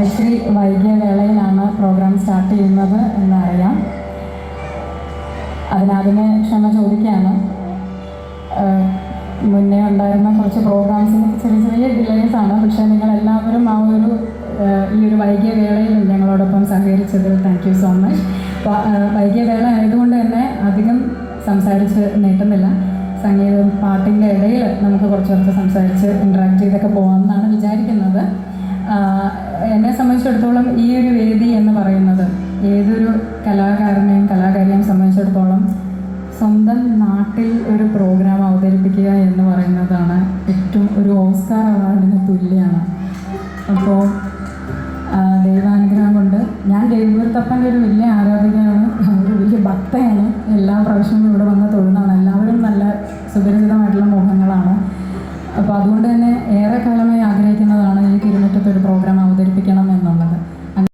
ഇച്ചിരി വൈകിയ വേളയിലാണ് പ്രോഗ്രാം സ്റ്റാർട്ട് ചെയ്യുന്നത് എന്നറിയാം. അതിനാദ്യമേ ക്ഷമ ചോദിക്കുകയാണ്. മുന്നേ ഉണ്ടായിരുന്ന കുറച്ച് പ്രോഗ്രാംസിന് ചെറിയ ചെറിയ ഡിലേസാണ്. പക്ഷേ നിങ്ങളെല്ലാവരും ആ ഒരു ഈ ഒരു വൈകിയ വേളയിൽ ഞങ്ങളോടൊപ്പം സഹകരിച്ചതിൽ താങ്ക് യു സോ മച്ച്. വൈകിയ വേള ആയതുകൊണ്ട് തന്നെ അധികം സംസാരിച്ച് നീട്ടുന്നില്ല. സംഗീതം പാട്ടിൻ്റെ ഇടയിൽ നമുക്ക് കുറച്ച് സംസാരിച്ച് ഇൻട്രാക്ട് ചെയ്തൊക്കെ പോകാമെന്നാണ് വിചാരിക്കുന്നത്. എന്നെ സംബന്ധിച്ചിടത്തോളം ഈ ഒരു വേദി എന്ന് പറയുന്നത് ഏതൊരു കലാകാരനെയും കലാകാരിയെയും സംബന്ധിച്ചിടത്തോളം സ്വന്തം നാട്ടിൽ ഒരു പ്രോഗ്രാം അവതരിപ്പിക്കുക എന്ന് പറയുന്നതാണ് ഏറ്റവും ഒരു ഓസ്കാർ അവാർഡിന് തുല്യമാണ്. അപ്പോൾ ദൈവാനുഗ്രഹം കൊണ്ട് ഞാൻ ദേവൂർ തപ്പൻ്റെ ഒരു വലിയ ആരാധികയാണ്, ഒരു വലിയ ഭക്തയാണ്.